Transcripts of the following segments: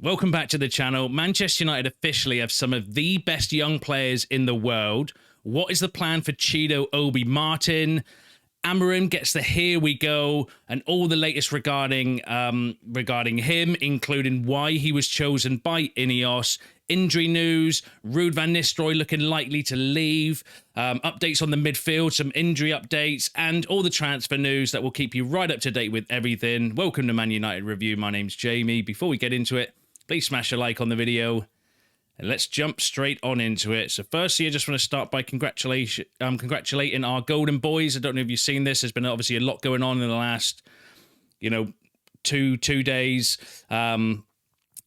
Welcome back to the channel. Manchester United officially have some of the best young players in the world. What is the plan for Chido Obi-Martin? Amorim gets the here we go and all the latest regarding him, including why he was chosen by INEOS, injury news, Ruud van Nistelrooy looking likely to leave, updates on the midfield, some injury updates, and all the transfer news that will keep you right up to date with everything. Welcome to Man United Review. My name's Jamie. Before we get into it, please smash a like on the video. And let's jump straight on into it. So firstly, I just want to start by congratulating our Golden Boys. I don't know if you've seen this. There's been obviously a lot going on in the last, two days.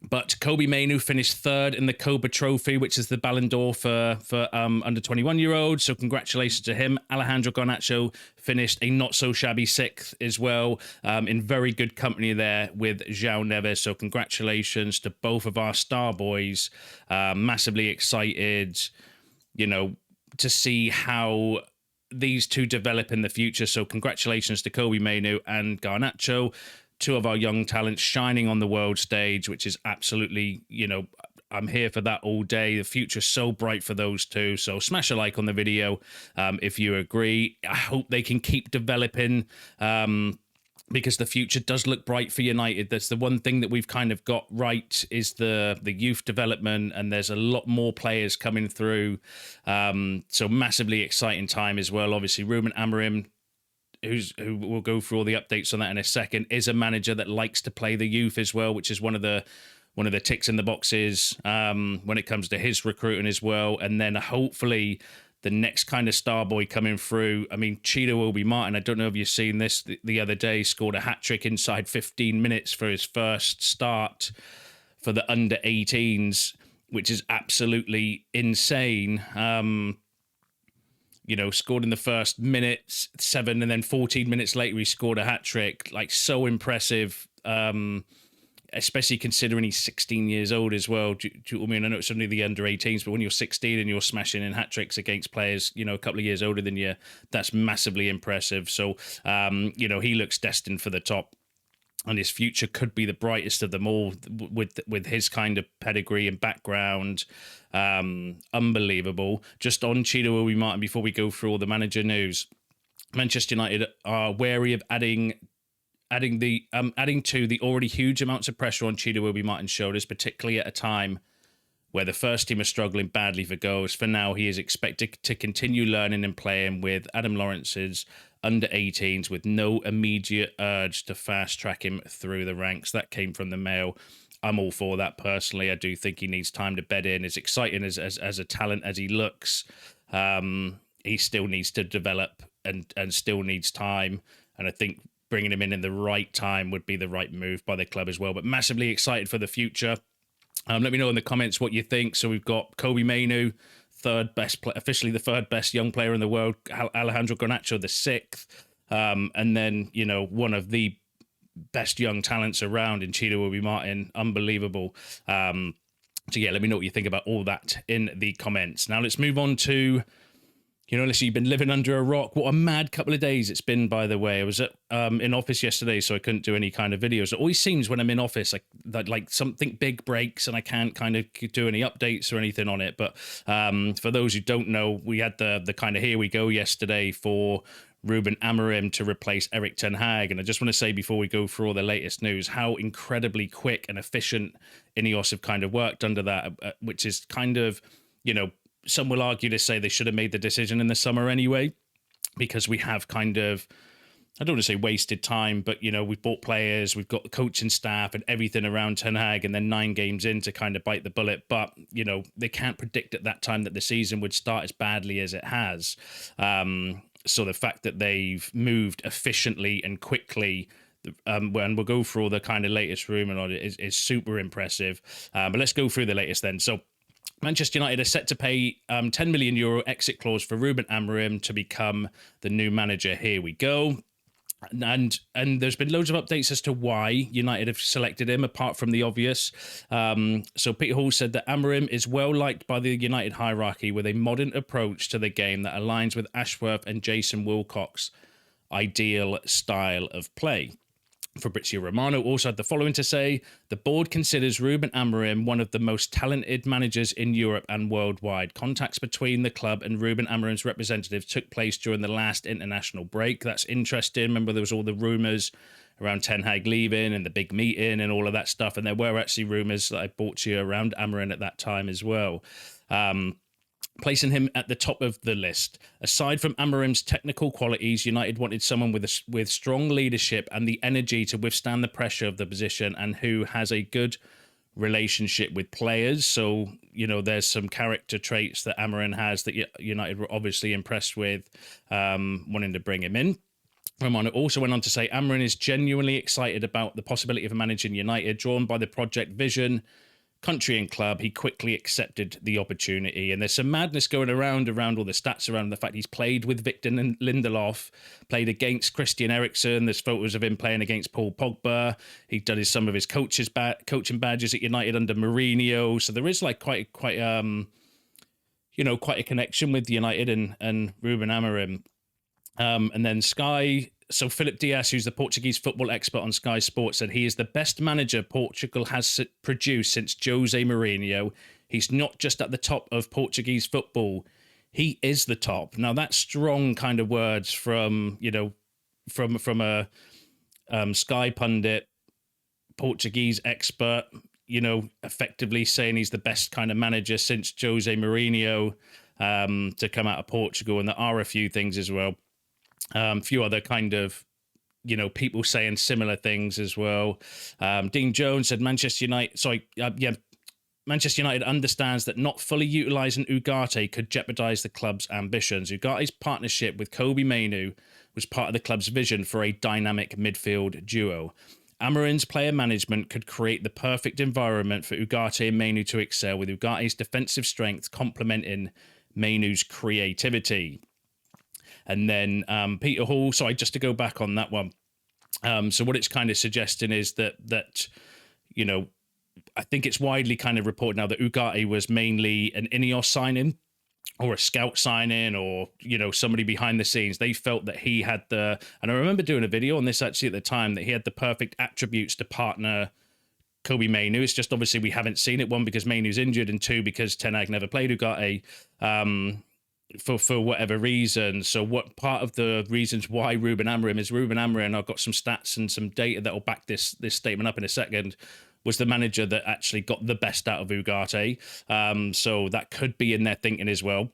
But Kobbie Mainoo finished third in the Kobbie Trophy, which is the Ballon d'Or for under 21-year-olds. So congratulations to him. Alejandro Garnacho finished a not-so-shabby sixth as well, in very good company there with João Neves. So congratulations to both of our star boys. Massively excited, to see how these two develop in the future. So congratulations to Kobbie Mainoo and Garnacho. Two of our young talents shining on the world stage, which is absolutely, I'm here for that all day. The future's so bright for those two. So smash a like on the video if you agree. I hope they can keep developing because the future does look bright for United. That's the one thing that we've kind of got right is the youth development, and there's a lot more players coming through. So massively exciting time as well. Obviously, Ruben Amorim, who will go through all the updates on that in a second, is a manager that likes to play the youth as well, which is one of the ticks in the boxes when it comes to his recruiting as well. And then hopefully the next kind of star boy coming through. I mean, Chido Obi-Martin, I don't know if you've seen this the other day, scored a hat-trick inside 15 minutes for his first start for the under-18s, which is absolutely insane. Scored in the first minute, 7, and then 14 minutes later, he scored a hat-trick. Like, so impressive, especially considering he's 16 years old as well. I mean, I know it's only the under-18s, but when you're 16 and you're smashing in hat-tricks against players, a couple of years older than you, that's massively impressive. So, he looks destined for the top. And his future could be the brightest of them all with his kind of pedigree and background. Unbelievable. Just on Chido Obi-Martin, before we go through all the manager news, Manchester United are wary of adding to the already huge amounts of pressure on Chido Obi-Martin's shoulders, particularly at a time where the first team are struggling badly for goals. For now, he is expected to continue learning and playing with Adam Lawrence's under-18s with no immediate urge to fast-track him through the ranks. That came from the Mail. I'm all for that personally. I do think he needs time to bed in. As exciting as a talent as he looks, he still needs to develop and still needs time. And I think bringing him in the right time would be the right move by the club as well. But massively excited for the future. Let me know in the comments what you think. So we've got Kobbie Mainoo, officially the third best young player in the world. Alejandro Garnacho, the sixth. And then, one of the best young talents around in Chido Obi-Martin. Unbelievable. So yeah, let me know what you think about all that in the comments. Now let's move on to, unless you've been living under a rock. What a mad couple of days it's been, by the way. I was in office yesterday, so I couldn't do any kind of videos. It always seems when I'm in office like something big breaks and I can't kind of do any updates or anything on it. But for those who don't know, we had the kind of here we go yesterday for Ruben Amorim to replace Erik ten Hag. And I just want to say before we go through all the latest news, how incredibly quick and efficient INEOS have kind of worked under that, which is kind of, some will argue to say they should have made the decision in the summer anyway, because we have kind of, I don't want to say wasted time, but, we've bought players, we've got the coaching staff and everything around Ten Hag, and then 9 games in to kind of bite the bullet. But, they can't predict at that time that the season would start as badly as it has. So the fact that they've moved efficiently and quickly, and we'll go through all the kind of latest rumour on it, is super impressive. But let's go through the latest then. So Manchester United are set to pay €10 million exit clause for Ruben Amorim to become the new manager. Here we go. And there's been loads of updates as to why United have selected him, apart from the obvious. So Peter Hall said that Amorim is well liked by the United hierarchy with a modern approach to the game that aligns with Ashworth and Jason Wilcox's ideal style of play. Fabrizio Romano also had the following to say: the board considers Ruben Amorim one of the most talented managers in Europe and worldwide. Contacts between the club and Ruben Amorim's representatives took place during the last international break. That's interesting. Remember, there was all the rumours around Ten Hag leaving and the big meeting and all of that stuff. And there were actually rumours that I brought you around Amorim at that time as well. Placing him at the top of the list. Aside from Amorim's technical qualities, United wanted someone with strong leadership and the energy to withstand the pressure of the position, and who has a good relationship with players. So, there's some character traits that Amorim has that United were obviously impressed with, wanting to bring him in. Romano also went on to say Amorim is genuinely excited about the possibility of managing United, drawn by the project vision, country and club. He quickly accepted the opportunity. And there's some madness going around all the stats around the fact he's played with Victor Lindelof, played against Christian Eriksen. There's photos of him playing against Paul Pogba. He's done some of his coaching badges at United under Mourinho. So there is like quite a connection with United and Ruben Amorim. And then Sky. So Philip Dias, who's the Portuguese football expert on Sky Sports, said he is the best manager Portugal has produced since Jose Mourinho. He's not just at the top of Portuguese football; he is the top. Now that's strong kind of words from a Sky pundit, Portuguese expert. Effectively saying he's the best kind of manager since Jose Mourinho to come out of Portugal, and there are a few things as well. A few other kind of, people saying similar things as well. Dean Jones said Manchester United understands that not fully utilising Ugarte could jeopardise the club's ambitions. Ugarte's partnership with Kobbie Mainoo was part of the club's vision for a dynamic midfield duo. Amorim's player management could create the perfect environment for Ugarte and Mainoo to excel, with Ugarte's defensive strength complementing Mainoo's creativity. And then Peter Hall, just to go back on that one. So what it's kind of suggesting is that I think it's widely kind of reported now that Ugarte was mainly an INEOS signing or a scout signing, or, somebody behind the scenes. They felt that he had and I remember doing a video on this actually at the time, that he had the perfect attributes to partner Kobbie Mainoo. It's just obviously we haven't seen it, one, because Mainoo's injured, and two, because Ten Hag never played Ugarte. For whatever reason. So what part of the reasons why Ruben Amorim, I've got some stats and some data that will back this statement up in a second, was the manager that actually got the best out of Ugarte. So that could be in their thinking as well.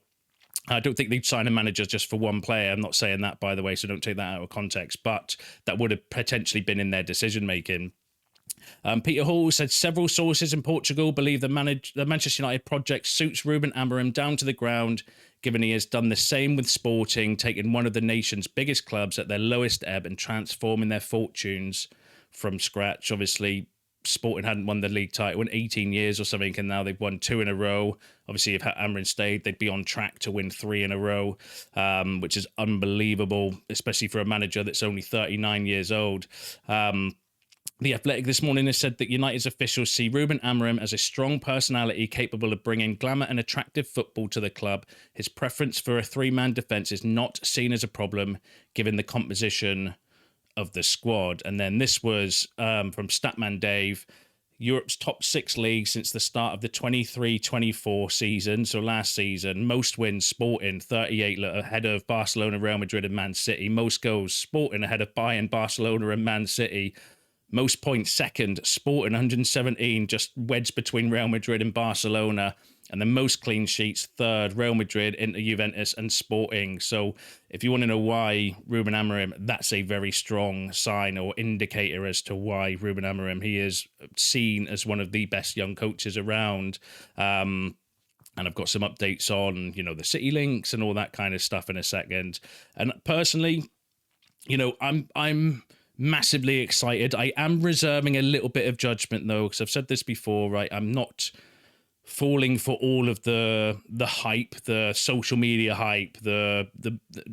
I don't think they'd sign a manager just for one player. I'm not saying that, by the way, so don't take that out of context, but that would have potentially been in their decision making. Peter Hall said several sources in Portugal believe the Manchester United project suits Ruben Amorim down to the ground, given he has done the same with Sporting, taking one of the nation's biggest clubs at their lowest ebb and transforming their fortunes from scratch. Obviously, Sporting hadn't won the league title in 18 years or something, and now they've won 2 in a row. Obviously, if Amorim stayed, they'd be on track to win 3 in a row, which is unbelievable, especially for a manager that's only 39 years old. The Athletic this morning has said that United's officials see Ruben Amorim as a strong personality capable of bringing glamour and attractive football to the club. His preference for a 3-man defence is not seen as a problem, given the composition of the squad. And then this was from Statman Dave, Europe's top 6 leagues since the start of the 23-24 season. So last season, most wins Sporting, 38, ahead of Barcelona, Real Madrid and Man City. Most goals Sporting ahead of Bayern, Barcelona and Man City. Most points second, Sporting 117, just wedged between Real Madrid and Barcelona. And the most clean sheets third, Real Madrid, Inter, Juventus and Sporting. So if you want to know why Ruben Amorim, that's a very strong sign or indicator as to why Ruben Amorim, he is seen as one of the best young coaches around. And I've got some updates on, the City links and all that kind of stuff in a second. And personally, I'm massively excited. I am reserving a little bit of judgment though, because I've said this before, right? I'm not falling for all of the hype, the social media hype, the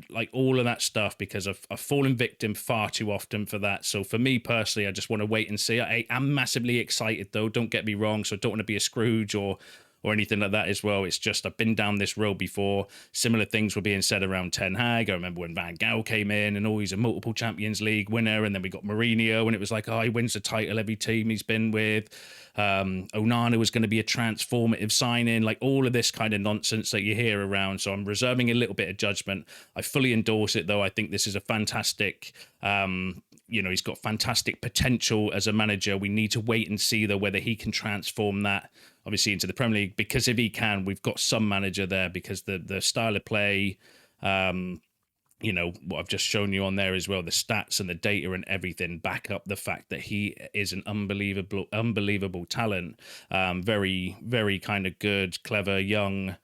like all of that stuff, because I've fallen victim far too often for that. So for me personally, I just want to wait and see. I am massively excited though, don't get me wrong. So I don't want to be a Scrooge or or anything like that as well. It's just, I've been down this road before. Similar things were being said around Ten Hag. I remember when Van Gaal came in and he's a multiple Champions League winner, and then we got Mourinho and it was like, he wins the title every team he's been with. Onana was going to be a transformative signing, like all of this kind of nonsense that you hear around. So I'm reserving a little bit of judgment. I fully endorse it, though. I think this is a fantastic, he's got fantastic potential as a manager. We need to wait and see, though, whether he can transform that, obviously, into the Premier League. Because if he can, we've got some manager there, because the style of play, what I've just shown you on there as well, the stats and the data and everything back up the fact that he is an unbelievable talent. Very, very kind of good, clever, young,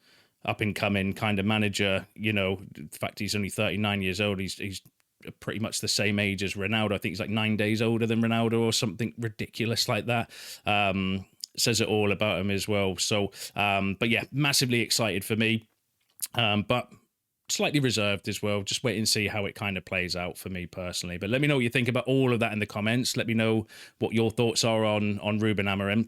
up and coming kind of manager. The fact he's only 39 years old, he's pretty much the same age as Ronaldo. I think he's like 9 days older than Ronaldo or something ridiculous like that. Says it all about him as well. So, but yeah, massively excited for me. But slightly reserved as well. Just wait and see how it kind of plays out for me personally. But let me know what you think about all of that in the comments. Let me know what your thoughts are on Ruben Amorim.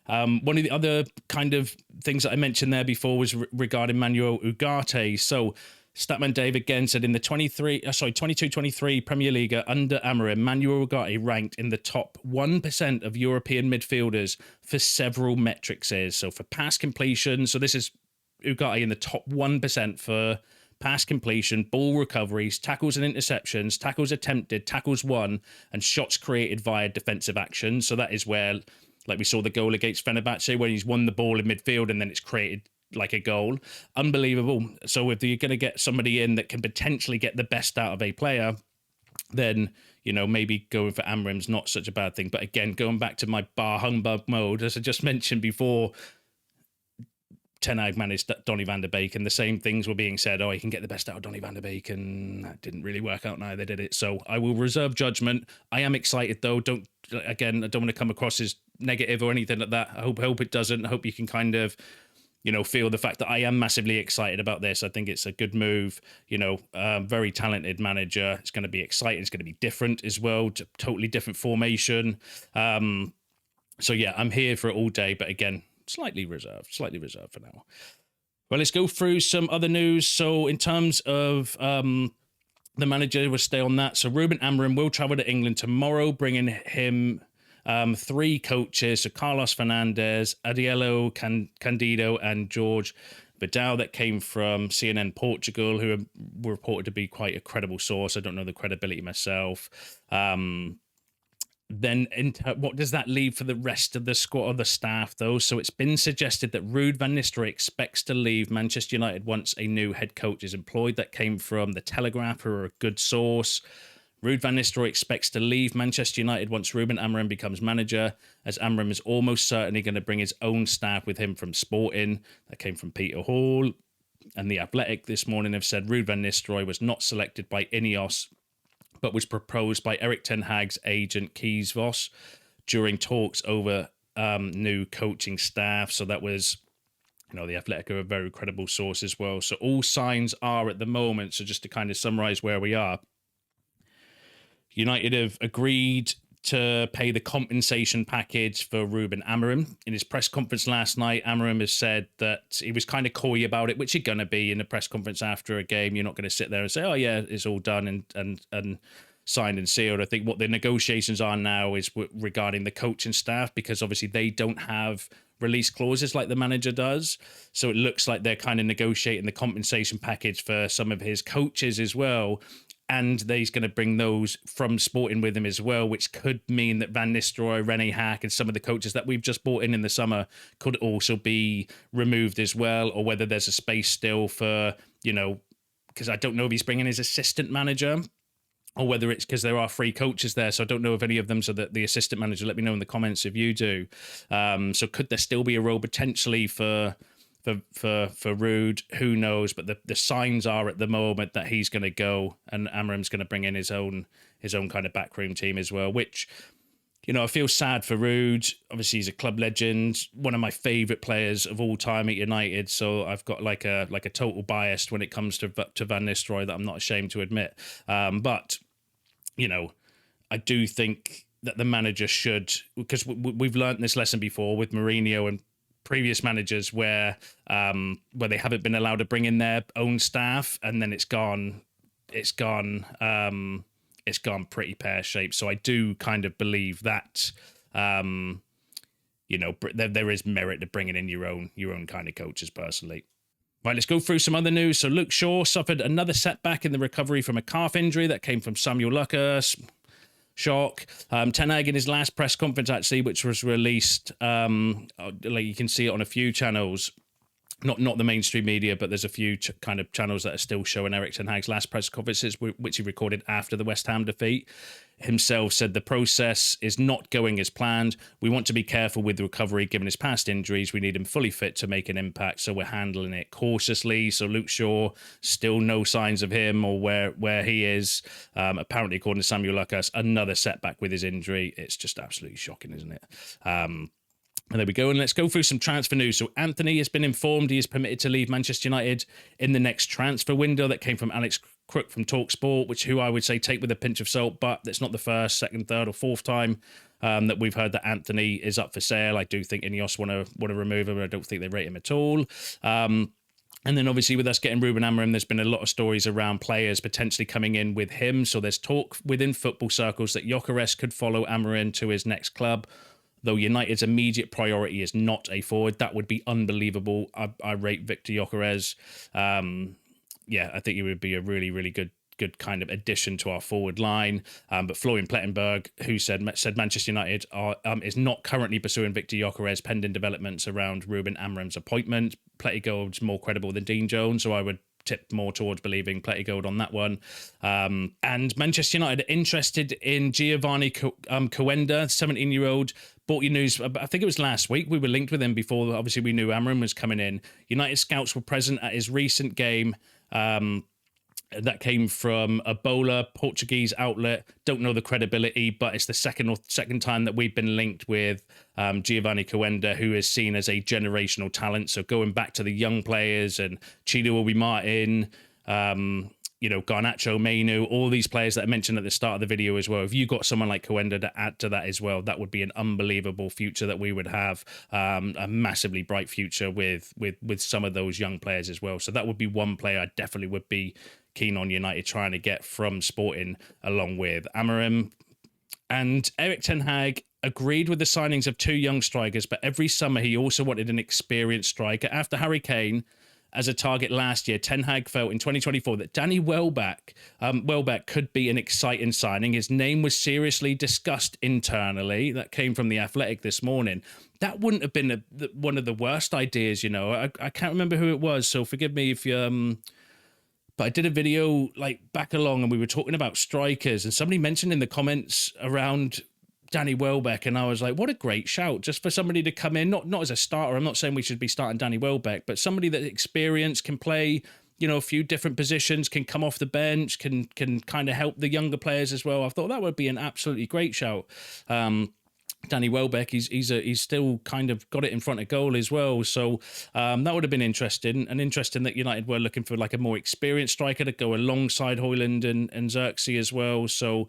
One of the other kind of things that I mentioned there before was regarding Manuel Ugarte. So Statman Dave again said in the 22-23 Premier League under Amorim, Manuel Ugarte ranked in the top 1% of European midfielders for several metrics. So for pass completion, so this is Ugarte in the top 1% for pass completion, ball recoveries, tackles and interceptions, tackles attempted, tackles won, and shots created via defensive action. So that is where, like we saw the goal against Fenerbahce, where he's won the ball in midfield and then it's created like a goal. Unbelievable. So if you're going to get somebody in that can potentially get the best out of a player, then, maybe going for Amorim's not such a bad thing. But again, going back to my bar humbug mode, as I just mentioned before, Ten Hag managed Donny van der Beek, and the same things were being said. He can get the best out of Donny van der Beek, and that didn't really work out. Neither did it. So I will reserve judgment. I am excited, though. I don't want to come across as negative or anything like that. I hope it doesn't. I hope you can kind of, feel the fact that I am massively excited about this. I think it's a good move. Very talented manager. It's going to be exciting. It's going to be different as well. Totally different formation. So yeah, I'm here for it all day. But again, slightly reserved for now. Well, let's go through some other news. So in terms of the manager, we'll stay on that. So Ruben Amorim will travel to England tomorrow, bringing him 3 coaches. So Carlos Fernandez, Adielo Candido, and George Vidal, that came from CNN Portugal, who were reported to be quite a credible source. I don't know the credibility myself. Then what does that leave for the rest of the squad or the staff, though? So it's been suggested that Ruud van Nistelrooy expects to leave Manchester United once a new head coach is employed. That came from The Telegraph, who are a good source. Ruud van Nistelrooy expects to leave Manchester United once Ruben Amorim becomes manager, as Amorim is almost certainly going to bring his own staff with him from Sporting. That came from Peter Hall. And The Athletic this morning have said Ruud van Nistelrooy was not selected by INEOS, but was proposed by Erik ten Hag's agent Kees Vos during talks over new coaching staff. So that was, The Athletic are a very credible source as well. So all signs are at the moment, so just to kind of summarize where we are, United have agreed to pay the compensation package for Ruben Amorim. In his press conference last night, Amorim has said that he was kind of coy about it, which you're going to be in a press conference after a game. You're not going to sit there and say, oh yeah, it's all done and signed and sealed. I think what the negotiations are now is regarding the coaching staff, because obviously they don't have release clauses like the manager does. So it looks like they're kind of negotiating the compensation package for some of his coaches as well. And he's going to bring those from Sporting with him as well, which could mean that Van Nistelrooy, Rene Hack, and some of the coaches that we've just brought in the summer could also be removed as well, or whether there's a space still for, because I don't know if he's bringing his assistant manager, or whether it's because there are 3 coaches there. So I don't know if any of them are the assistant manager. Let me know in the comments if you do. So could there still be a role potentially for Ruud? Who knows? But the signs are at the moment that he's going to go, and Amorim's going to bring in his own kind of backroom team as well, which, I feel sad for Ruud. Obviously, he's a club legend, one of my favourite players of all time at United. So I've got like a total bias when it comes to Van Nistelrooy that I'm not ashamed to admit. But I do think that the manager should, because we've learned this lesson before with Mourinho and previous managers where they haven't been allowed to bring in their own staff, and then it's gone pretty pear-shaped. So I do kind of believe that there is merit to bringing in your own kind of coaches personally. Right, let's go through some other news. So Luke Shaw suffered another setback in the recovery from a calf injury that came from Samuel Lucas. Shock. Ten Hag in his last press conference, actually, which was released, like you can see it on a few channels, not the mainstream media, but there's a few kind of channels that are still showing Erik ten Hag's last press conferences, which he recorded after the West Ham defeat. Himself said the process is not going as planned. We want to be careful with the recovery given his past injuries. We need him fully fit to make an impact, so we're handling it cautiously. So Luke Shaw, still no signs of him or where he is. Apparently, according to Samuel Lucas, another setback with his injury. It's just absolutely shocking, isn't it? And there we go. And let's go through some transfer news. So Anthony has been informed he is permitted to leave Manchester United in the next transfer window. That came from Alex Crook from TalkSport, who I would say take with a pinch of salt, but that's not the first, second, third, or fourth time that we've heard that Anthony is up for sale. I do think INEOS want to remove him. I don't think they rate him at all. And then obviously with us getting Ruben Amorim, there's been a lot of stories around players potentially coming in with him. So there's talk within football circles that Gyökeres could follow Amorim to his next club. Though United's immediate priority is not a forward. That would be unbelievable. I rate Victor Gyökeres. I think he would be a really, really good kind of addition to our forward line. But Florian Plettenberg, who said Manchester United is not currently pursuing Victor Gyökeres pending developments around Ruben Amorim's appointment. Plettenberg's more credible than Dean Jones, so I would tip more towards believing Plettenberg on that one. And Manchester United are interested in Giovanni Coenda, 17-year-old. Bought your news, I think it was last week. We were linked with him before, obviously, we knew Amorim was coming in. United scouts were present at his recent game. That came from a Bola Portuguese outlet. Don't know the credibility, but it's the second time that we've been linked with Giovanni Coenda, who is seen as a generational talent. So going back to the young players and Chido Obi-Martin, Garnacho, Mainoo, all these players that I mentioned at the start of the video as well. If you got someone like Coenda to add to that as well, that would be an unbelievable future that we would have, a massively bright future with some of those young players as well. So that would be one player I definitely would be keen on United trying to get from Sporting along with Amorim. And Erik ten Hag agreed with the signings of two young strikers, but every summer he also wanted an experienced striker. After Harry Kane as a target last year, ten Hag felt in 2024 that Danny Welbeck could be an exciting signing. His name was seriously discussed internally. That came from The Athletic this morning. That wouldn't have been one of the worst ideas, I can't remember who it was, so forgive me if you... But I did a video back along and we were talking about strikers and somebody mentioned in the comments around Danny Welbeck, and I was like, what a great shout, just for somebody to come in, not as a starter. I'm not saying we should be starting Danny Welbeck, but somebody that experienced, can play, a few different positions, can come off the bench, can kind of help the younger players as well. I thought that would be an absolutely great shout. Danny Welbeck, he's still kind of got it in front of goal as well. So that would have been interesting. And interesting that United were looking for a more experienced striker to go alongside Højlund and Xerxes as well. So,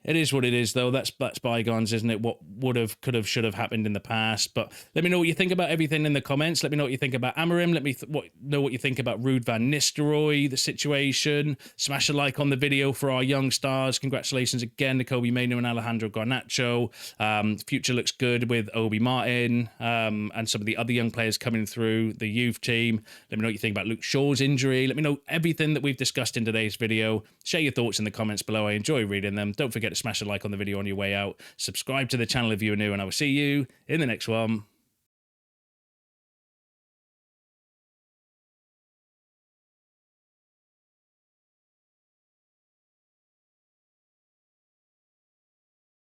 it is what it is, though. That's bygones, isn't it? What would have, could have, should have happened in the past. But let me know what you think about everything in the comments. Let me know what you think about Amorim. Let me know what you think about Ruud van Nistelrooy, the situation. Smash a like on the video for our young stars. Congratulations again to Kobbie Mainoo and Alejandro Garnacho. Future looks good with Obi-Martin and some of the other young players coming through the youth team. Let me know what you think about Luke Shaw's injury. Let me know everything that we've discussed in today's video. Share your thoughts in the comments below. I enjoy reading them. Don't forget to smash a like on the video on your way out. Subscribe to the channel if you're new, and I will see you in the next one.